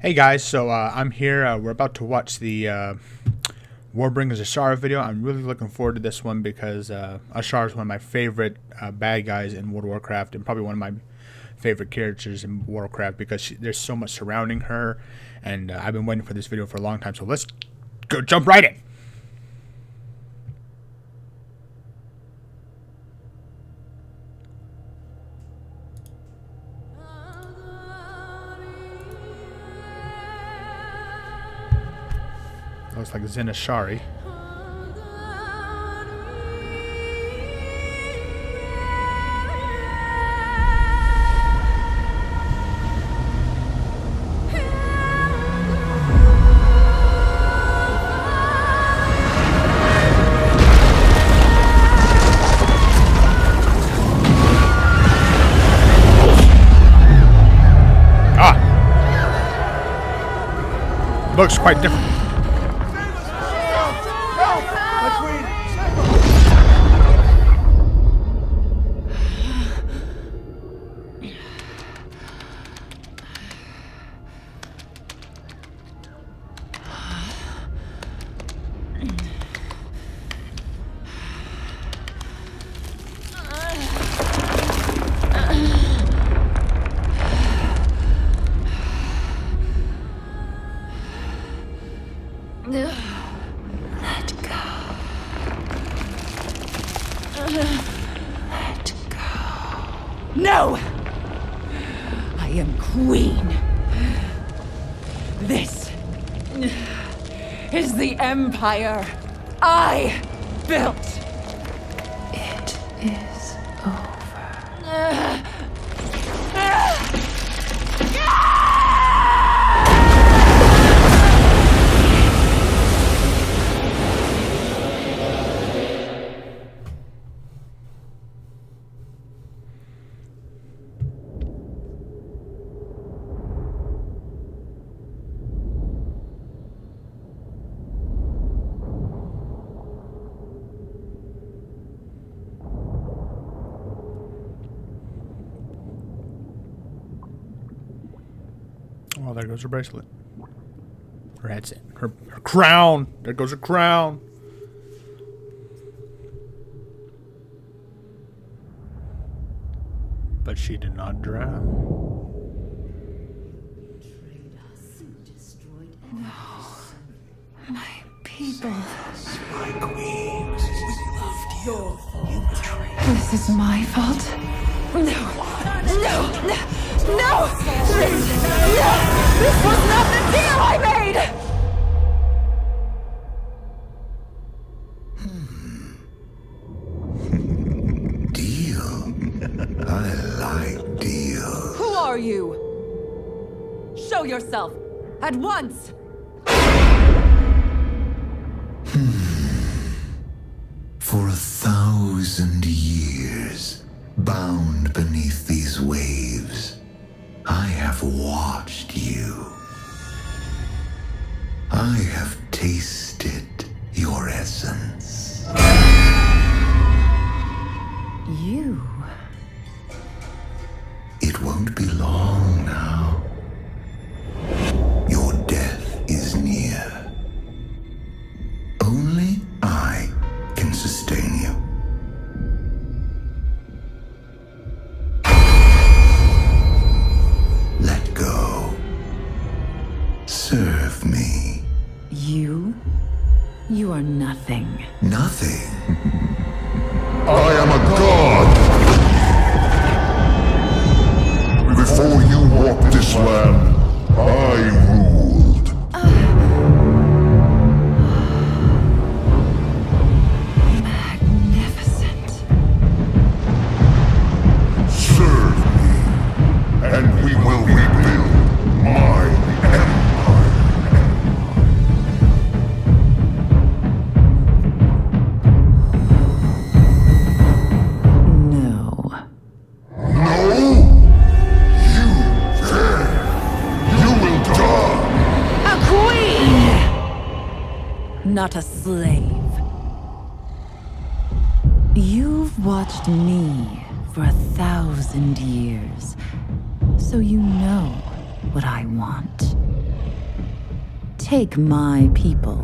Hey guys, so I'm here. We're about to watch the Warbringers Azshara video. I'm really looking forward to this one because Azshara is one of my favorite bad guys in World of Warcraft, and probably one of my favorite characters in Warcraft because there's so much surrounding her, and I've been waiting for this video for a long time. So let's go jump right in. Looks like Azshara. Looks quite different. Let go. Let go. No! I am queen. This is the empire I built. It is over. Oh, there goes her bracelet. Her headset. Her crown. There goes her crown. But she did not drown. No. My people. My queen. We loved you. You betrayed us. This is my fault. No. No! This was not the deal I made! Deal? I like deals. Who are you? Show yourself! At once! For 1,000 years, bound beneath these waves, I have watched you. I have tasted your essence. You? It won't be long now. Your death is near. Only I can sustain you. Let go. Serve me. You are nothing. Nothing. I am a god! Before you walked this land, I ruled. Magnificent. Serve me, and we will rebuild my empire. No. No? You dare! You will die! A queen! Not a slave. You've watched me for 1,000 years, so you know what I want. Take my people.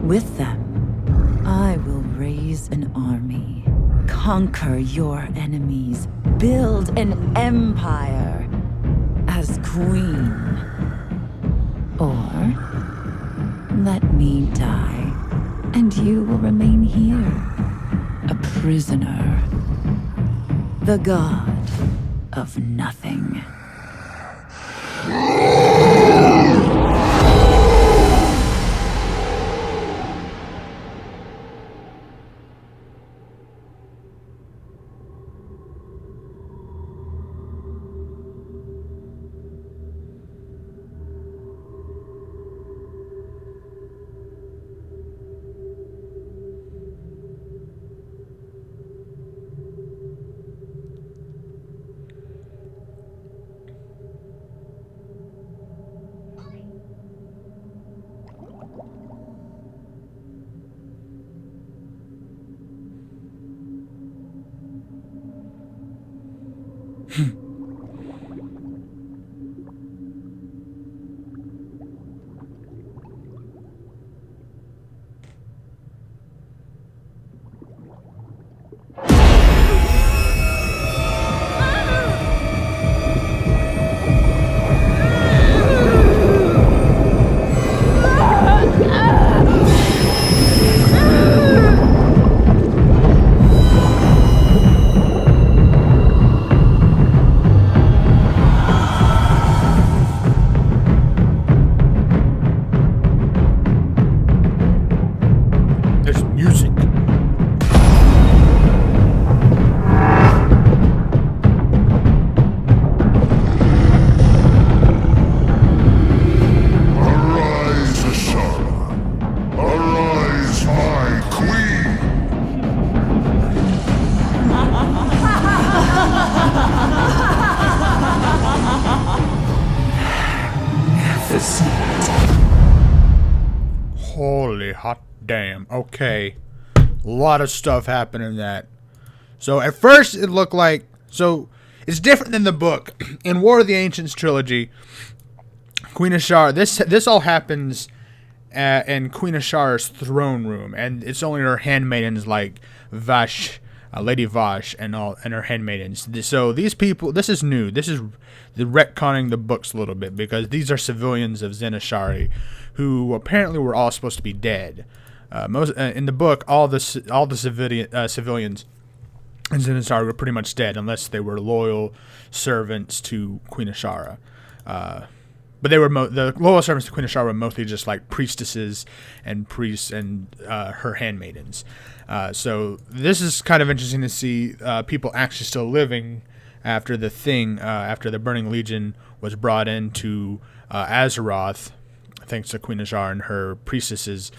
With them, I will raise an army, conquer your enemies, build an empire as queen. Or let me die, and you will remain here, a prisoner. The god of nothing. Holy hot damn. Okay. A lot of stuff happened in that. So at first it looked like... So it's different than the book. In War of the Ancients trilogy, Queen Azshara... This all happens in Queen Azshara's throne room. And it's only her handmaidens like Vash, Lady Vash, and her handmaidens. So these people... This is new. This is the retconning the books a little bit. Because these are civilians of Azshara, who apparently were all supposed to be dead. In the book, all the civilians in Azshara were pretty much dead, unless they were loyal servants to Queen Azshara. But they were the loyal servants to Queen Azshara were mostly just like priestesses and priests and her handmaidens. So this is kind of interesting to see people actually still living after after the Burning Legion was brought into Azeroth, thanks to Queen Azshara and her priestesses,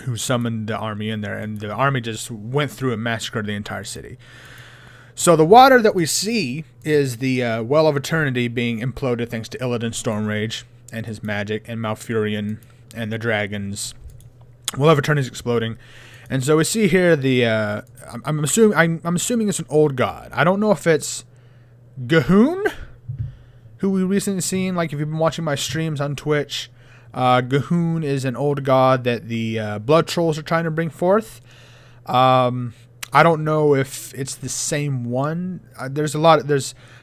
who summoned the army in there, and the army just went through and massacred the entire city. So the water that we see is the Well of Eternity being imploded thanks to Illidan's Stormrage and his magic, and Malfurion and the dragons. Well of Eternity is exploding, and so we see here the I'm assuming it's an old god. I don't know if it's Gahoon, who we recently seen. Like if you've been watching my streams on Twitch, Gahoon is an old god that the blood trolls are trying to bring forth. I don't know if it's the same one. There's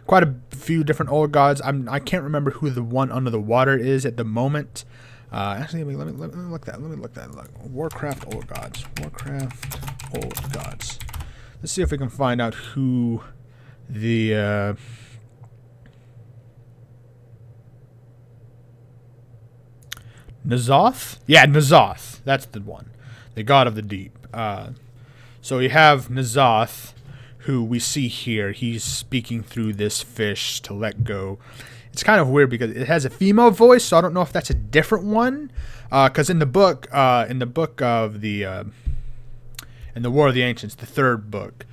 quite a few different old gods. I can't remember who the one under the water is at the moment. Actually, let me look that. Warcraft old gods. Warcraft old gods. Let's see if we can find out who the N'Zoth? Yeah, N'Zoth. That's the one. The god of the deep. So you have N'Zoth, who we see here. He's speaking through this fish to let go. It's kind of weird because it has a female voice, so I don't know if that's a different one. Because in the book in the War of the Ancients, the third book,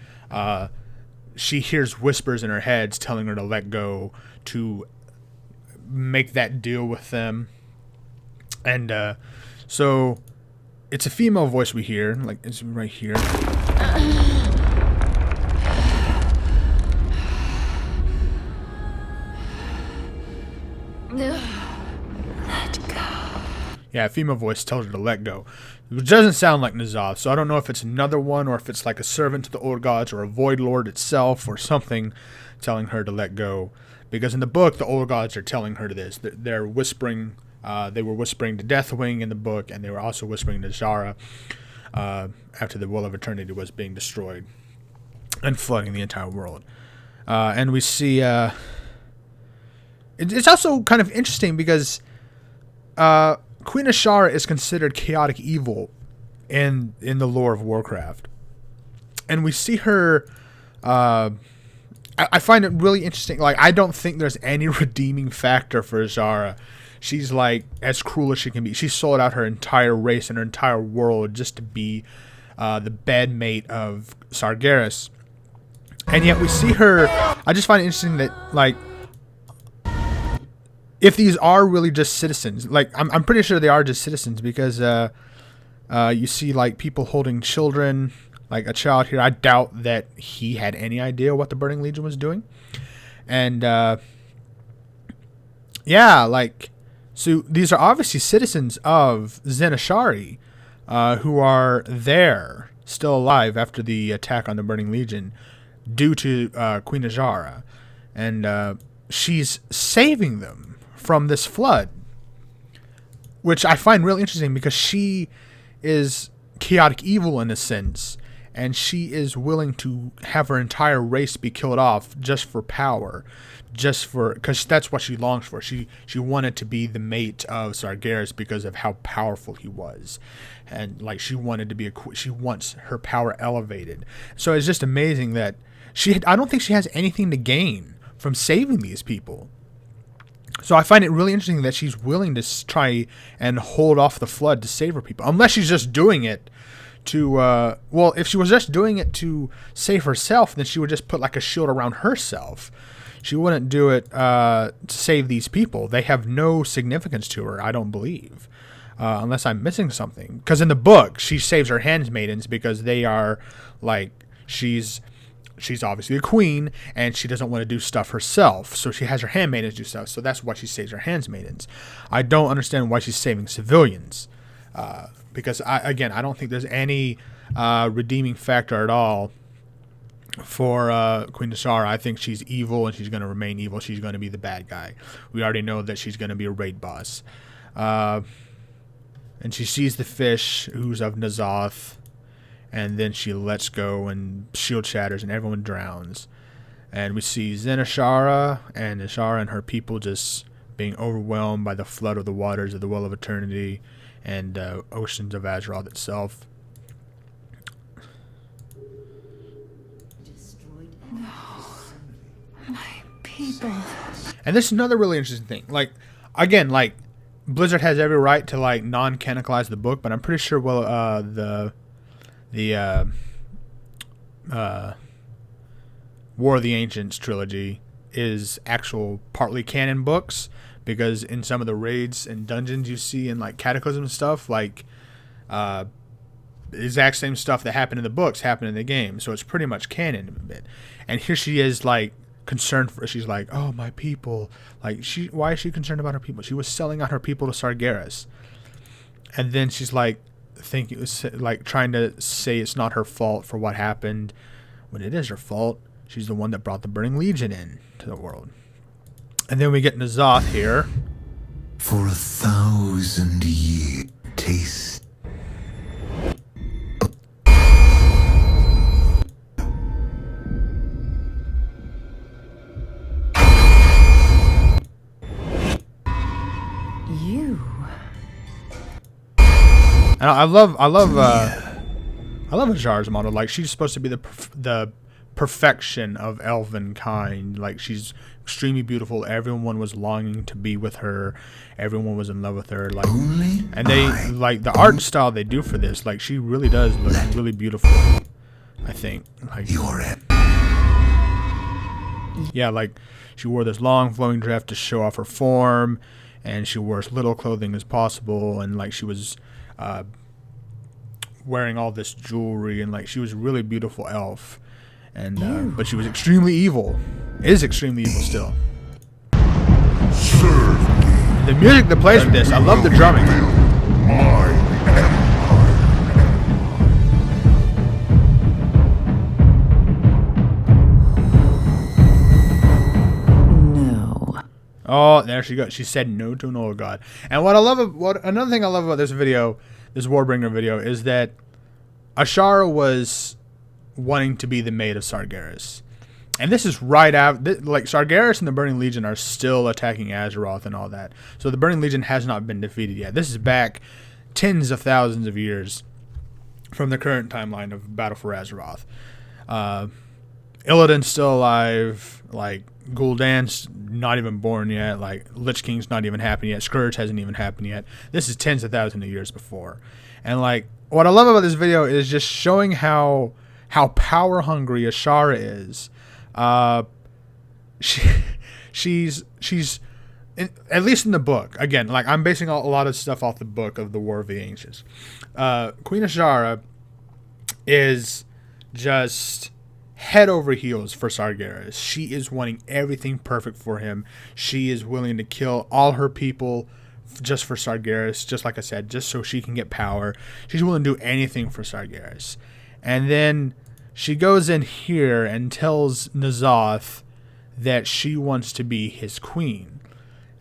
she hears whispers in her head telling her to let go, to make that deal with them. And so it's a female voice we hear, like it's right here. Let go. Yeah, a female voice tells her to let go. It doesn't sound like N'Zoth, so I don't know if it's another one or if it's like a servant to the old gods or a void lord itself or something telling her to let go. Because in the book, the old gods are telling her to this. They're whispering. They were whispering to Deathwing in the book, and they were also whispering to Azshara after the Well of Eternity was being destroyed and flooding the entire world. And we see... it's also kind of interesting because Queen Azshara is considered chaotic evil in the lore of Warcraft. And we see her... I find it really interesting. Like, I don't think there's any redeeming factor for Azshara. She's like as cruel as she can be. She sold out her entire race and her entire world just to be the bedmate of Sargeras. And yet we see her. I just find it interesting that, like, if these are really just citizens, like I'm pretty sure they are just citizens because you see like people holding children. Like a child here, I doubt that he had any idea what the Burning Legion was doing. And, yeah, like, so these are obviously citizens of Zen-Ashari who are there, still alive after the attack on the Burning Legion due to Queen Azshara. And she's saving them from this flood, which I find really interesting because she is chaotic evil in a sense. And she is willing to have her entire race be killed off just for power, because that's what she longs for. She wanted to be the mate of Sargeras because of how powerful he was, and like she wanted to be she wants her power elevated. So it's just amazing that I don't think she has anything to gain from saving these people. So I find it really interesting that she's willing to try and hold off the flood to save her people, unless she's just doing it to well, if she was just doing it to save herself, then she would just put like a shield around herself. She wouldn't do it to save these people. They have no significance to her, I don't believe, unless I'm missing something. Because in the book, she saves her handmaidens because they are like she's obviously a queen and she doesn't want to do stuff herself, so she has her handmaidens do stuff. So that's why she saves her handmaidens. I don't understand why she's saving civilians. Because, I don't think there's any redeeming factor at all for Queen Azshara. I think she's evil and she's going to remain evil. She's going to be the bad guy. We already know that she's going to be a raid boss. And she sees the fish, who's of N'Zoth, and then she lets go and shield shatters and everyone drowns. And we see Zen-Ashara and Azshara and her people just being overwhelmed by the flood of the waters of the Well of Eternity and oceans of Azeroth itself. My people. And this is another really interesting thing. Like, again, like, Blizzard has every right to, like, non-canicalize the book, but I'm pretty sure, the War of the Ancients trilogy is actual partly canon books. Because in some of the raids and dungeons you see in like Cataclysm and stuff, like the exact same stuff that happened in the books happened in the game. So it's pretty much canon a bit. And here she is like concerned for. She's like, oh, my people. Like why is she concerned about her people? She was selling out her people to Sargeras. And then she's like trying to say it's not her fault for what happened, when it is her fault. She's the one that brought the Burning Legion in to the world. And then we get N'Zoth here. For 1,000 years, taste. You. And I love Azshara's model. Like, she's supposed to be the perfection of elven kind. Like, she's extremely beautiful. Everyone was longing to be with her. Everyone was in love with her. Like, and they like the art style they do for this. Like, she really does look really beautiful. I think. Like, yeah, like she wore this long flowing dress to show off her form, and she wore as little clothing as possible, and like she was wearing all this jewelry, and like she was a really beautiful elf. And but she was extremely evil. Is extremely evil still. The music that plays with this, I love the drumming. Oh, there she goes. She said no to an old god. And another thing I love about this video, this Warbringer video, is that Azshara was wanting to be the maid of Sargeras. And this is right after, like, Sargeras and the Burning Legion are still attacking Azeroth and all that. So the Burning Legion has not been defeated yet. This is back tens of thousands of years from the current timeline of Battle for Azeroth. Illidan's still alive. Like, Gul'dan's not even born yet. Like, Lich King's not even happened yet. Scourge hasn't even happened yet. This is tens of thousands of years before. And, like, what I love about this video is just showing how power hungry Azshara is. She's at least in the book. Again, like, I'm basing a lot of stuff off the book of the War of the Ancients. Queen Azshara is just head over heels for Sargeras. She is wanting everything perfect for him. She is willing to kill all her people just for Sargeras, just like I said, just so she can get power. She's willing to do anything for Sargeras. And then she goes in here and tells N'Zoth that she wants to be his queen.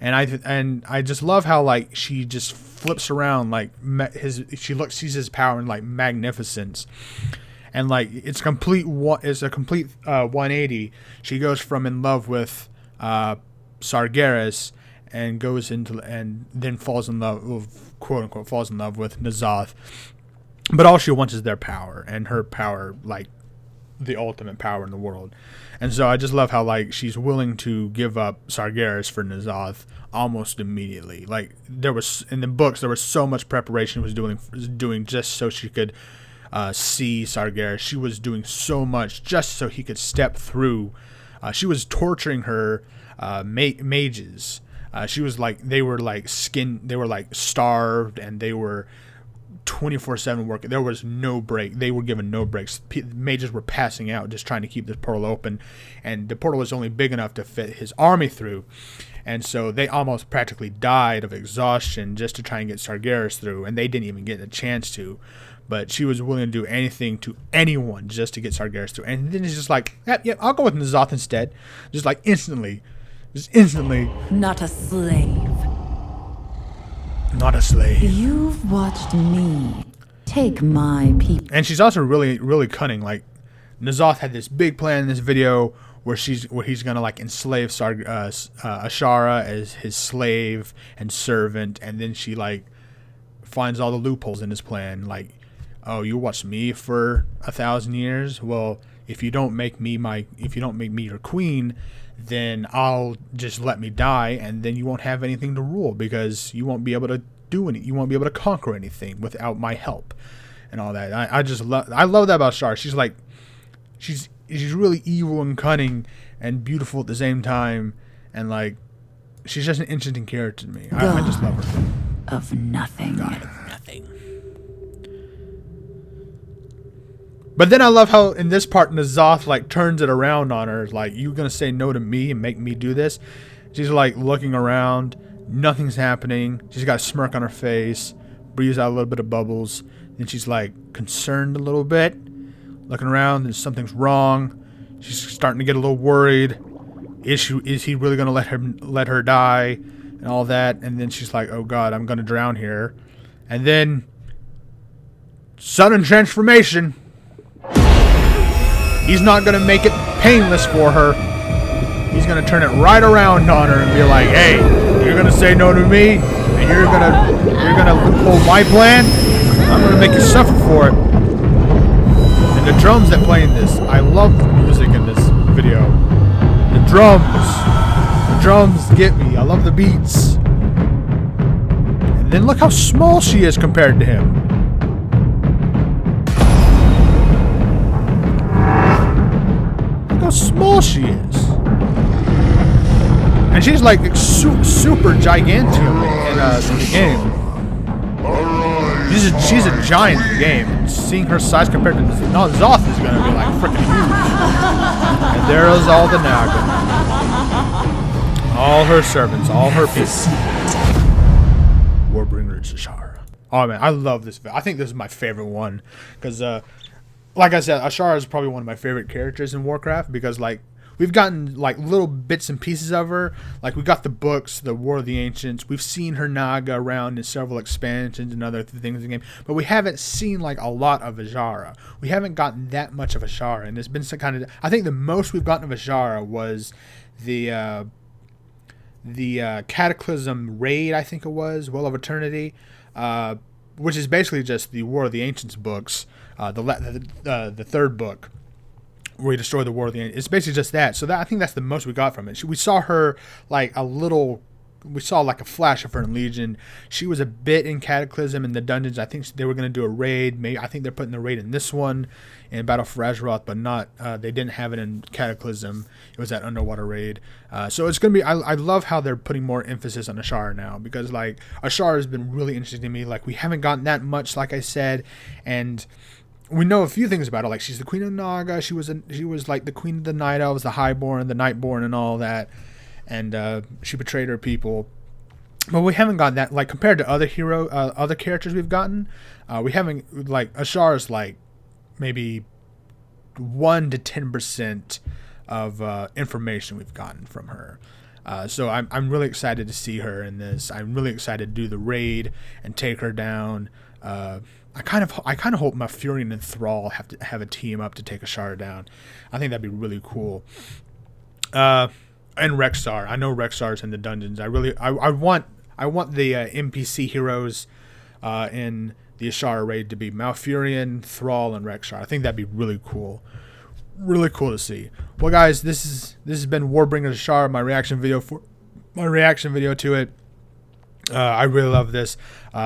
And I just love how, like, she just flips around, like, sees his power in, like, magnificence. And, like, it's a complete 180. She goes from in love with Sargeras and goes into, and then falls in love, quote unquote, falls in love with N'Zoth. But all she wants is their power, and her power, like, the ultimate power in the world. And so I just love how, like, she's willing to give up Sargeras for N'Zoth almost immediately. Like, there was, in the books, there was so much preparation she was doing just so she could see Sargeras. She was doing so much just so he could step through. She was torturing her mages. She was like, they were like starved, and they were 24/7 working. There was no break. They were given no breaks. Mages were passing out just trying to keep this portal open, and the portal was only big enough to fit his army through. And so they almost practically died of exhaustion just to try and get Sargeras through, and they didn't even get a chance to. But she was willing to do anything to anyone just to get Sargeras through. And then it's just like, yep, I'll go with N'Zoth instead. Just like instantly. Not a slave. Not a slave. You've watched me take my people. And she's also really, really cunning. Like, N'Zoth had this big plan in this video where he's gonna, like, enslave Azshara as his slave and servant, and then she, like, finds all the loopholes in his plan. Like, oh, you watched me for 1,000 years? Well, if you don't make me your queen, then I'll just let me die, and then you won't have anything to rule, because you won't be able to do anything. You won't be able to conquer anything without my help, and all that. I love that about Azshara. She's like, she's really evil and cunning and beautiful at the same time, and, like, she's just an interesting character to me. I just love her. Of nothing. God of nothing. But then I love how in this part N'Zoth, like, turns it around on her. Like, you gonna say no to me and make me do this? She's, like, looking around. Nothing's happening. She's got a smirk on her face. Breathes out a little bit of bubbles. Then she's, like, concerned a little bit. Looking around, and something's wrong. She's starting to get a little worried. Is he really gonna let her die? And all that. And then she's like, oh God, I'm gonna drown here. And then sudden transformation. He's not going to make it painless for her. He's going to turn it right around on her and be like, hey, you're going to say no to me, and you're going to loophole my plan? I'm going to make you suffer for it. And the drums that play in this, I love the music in this video. The drums get me. I love the beats. And then look how small she is compared to him. How small she is, and she's like super gigantium in the game. She's a giant in the game. Seeing her size compared to N'Zoth is gonna be like freaking huge. And there is all the Naga, all her servants, all her people. Warbringers Azshara. Oh man, I love this video. I think this is my favorite one because. Like I said, Azshara is probably one of my favorite characters in Warcraft because, like, we've gotten like little bits and pieces of her. Like we got the books, the War of the Ancients. We've seen her Naga around in several expansions and other things in the game, but we haven't seen like a lot of Azshara. We haven't gotten that much of Azshara, and there's been some kind of. I think the most we've gotten of Azshara was the Cataclysm raid. I think it was Well of Eternity, which is basically just the War of the Ancients books. The third book, where we destroy the War of the Ancients. It's basically just that. So I think that's the most we got from it. We saw her like we saw like a flash of her in Legion. She was a bit in Cataclysm in the dungeons. I think they were going to do a raid. I think they're putting the raid in this one, in Battle for Azeroth, but not. They didn't have it in Cataclysm. It was that underwater raid. So it's going to be. I love how they're putting more emphasis on Azshara now, because like Azshara has been really interesting to me. Like we haven't gotten that much, like I said, and we know a few things about her. Like she's the Queen of Naga. She was like the Queen of the Night Elves, the Highborn, the Nightborn, and all that. And she betrayed her people. But we haven't gotten that, like compared to other other characters we've gotten. We haven't, like Azshara's like maybe 1 to 10% of information we've gotten from her. So I'm really excited to see her in this. I'm really excited to do the raid and take her down. I kind of hope Malfurion and Thrall have a team up to take Azshara down. I think that'd be really cool. And Rexxar. I know Rexxar's in the dungeons. I want the NPC heroes in the Azshara raid to be Malfurion, Thrall, and Rexxar. I think that'd be really cool. Really cool to see. Well, guys, this has been Warbringers Azshara. My reaction video to it. I really love this.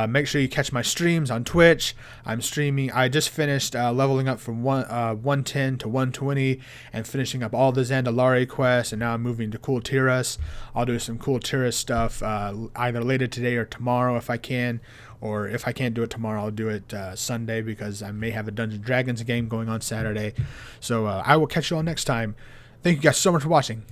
Make sure you catch my streams on Twitch. I'm streaming. I just finished leveling up from 110 to 120 and finishing up all the Zandalari quests, and now I'm moving to Cool Tiras. I'll do some Cool Tiras stuff either later today or tomorrow if I can, or if I can't do it tomorrow, I'll do it Sunday, because I may have a Dungeons & Dragons game going on Saturday. So I will catch you all next time. Thank you guys so much for watching.